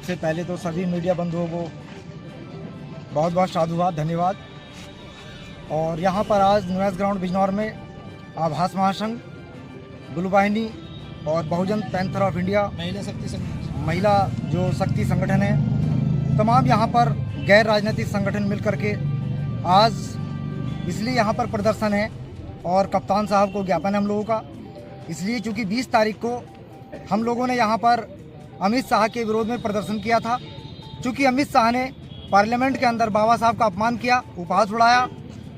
सबसे पहले तो सभी मीडिया बंधुओं को बहुत बहुत साधुवाद, धन्यवाद। और यहाँ पर आज न्यूएस ग्राउंड बिजनौर में आभास महासंघ, ब्लू वाहिनी और बहुजन पैंथर ऑफ इंडिया महिला जो शक्ति संगठन है, तमाम यहाँ पर गैर राजनीतिक संगठन मिल करके आज इसलिए यहाँ पर प्रदर्शन है और कप्तान साहब को ज्ञापन है हम लोगों का, इसलिए चूँकि 20 तारीख को हम लोगों ने यहाँ पर अमित शाह के विरोध में प्रदर्शन किया था। चूँकि अमित शाह ने पार्लियामेंट के अंदर बाबा साहब का अपमान किया, उपहास उड़ाया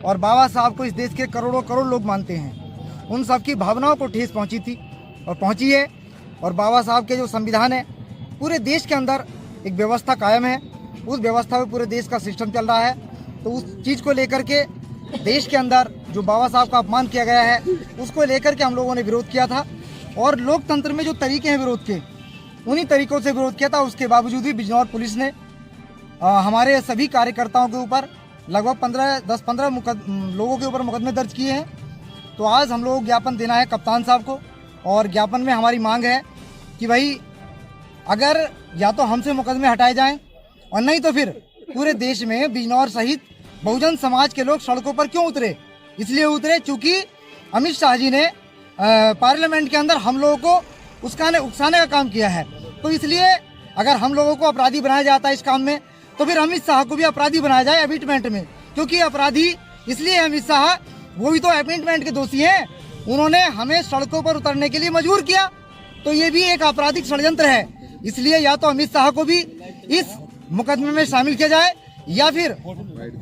और बाबा साहब को इस देश के करोड़ों करोड़ लोग मानते हैं, उन सब की भावनाओं को ठेस पहुँची थी और पहुँची है। और बाबा साहब के जो संविधान है, पूरे देश के अंदर एक व्यवस्था कायम है, उस व्यवस्था में पूरे देश का सिस्टम चल रहा है। तो उस चीज़ को लेकर के देश के अंदर जो बाबा साहब का अपमान किया गया है, उसको लेकर के हम लोगों ने विरोध किया था। और लोकतंत्र में जो तरीके हैं विरोध के, उन्हीं तरीकों से विरोध किया था। उसके बावजूद भी बिजनौर पुलिस ने हमारे सभी कार्यकर्ताओं के ऊपर लगभग 10-15 लोगों के ऊपर मुकदमे दर्ज किए हैं। तो आज हम लोग ज्ञापन देना है कप्तान साहब को, और ज्ञापन में हमारी मांग है कि भाई अगर या तो हमसे मुकदमे हटाए जाएं और नहीं तो फिर पूरे देश में बिजनौर सहित बहुजन समाज के लोग सड़कों पर क्यों उतरे? इसलिए उतरे चूँकि अमित शाह जी ने पार्लियामेंट के अंदर हम लोगों को उकसाने का काम किया है। तो इसलिए अगर हम लोगों को अपराधी बनाया जाता है इस काम में, तो फिर अमित शाह को भी अपराधी बनाया जाए अपीटमेंट में, क्योंकि अपराधी इसलिए अमित शाह, वो भी तो अपीटमेंट के दोषी हैं। उन्होंने हमें सड़कों पर उतरने के लिए मजबूर किया, तो ये भी एक आपराधिक षड्यंत्र है। इसलिए या तो अमित शाह को भी इस मुकदमे में शामिल किया जाए, या फिर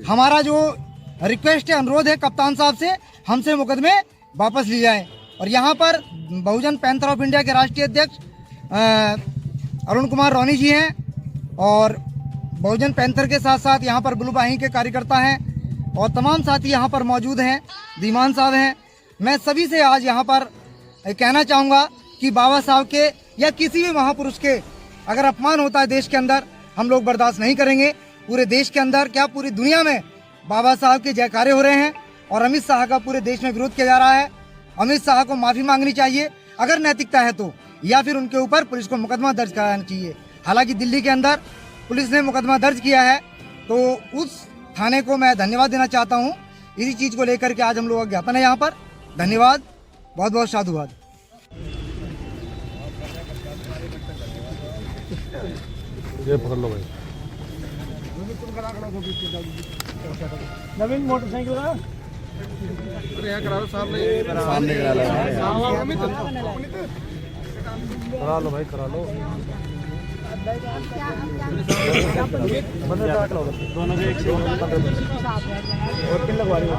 हमारा जो रिक्वेस्ट है, अनुरोध है कप्तान साहब से, हमसे मुकदमे वापस लिए जाए। और यहाँ पर बहुजन पैंथर ऑफ इंडिया के राष्ट्रीय अध्यक्ष अरुण कुमार रोनी जी हैं, और बहुजन पैंथर के साथ साथ यहाँ पर ब्लू वाहिनी के कार्यकर्ता हैं और तमाम साथी यहाँ पर मौजूद हैं, धीमान साहब हैं। मैं सभी से आज यहाँ पर कहना चाहूँगा कि बाबा साहब के या किसी भी महापुरुष के अगर अपमान होता है देश के अंदर, हम लोग बर्दाश्त नहीं करेंगे। पूरे देश के अंदर क्या पूरी दुनिया में बाबा साहब के जयकारे हो रहे हैं और अमित शाह का पूरे देश में विरोध किया जा रहा है। अमित शाह को माफ़ी मांगनी चाहिए अगर नैतिकता है तो, या फिर उनके ऊपर पुलिस को मुकदमा दर्ज कराना चाहिए। हालांकि दिल्ली के अंदर पुलिस ने मुकदमा दर्ज किया है, तो उस थाने को मैं धन्यवाद देना चाहता हूँ। इसी चीज़ को लेकर के आज हम लोग का ज्ञापन है यहाँ पर। धन्यवाद, बहुत बहुत साधुवाद। ये पकड़ लो भाई। नवीन मोटरसाइकिल यहाँ करा लो, सामने करा लो भाई, करा लो। दोनों के एक और पिन लगवा रही हो।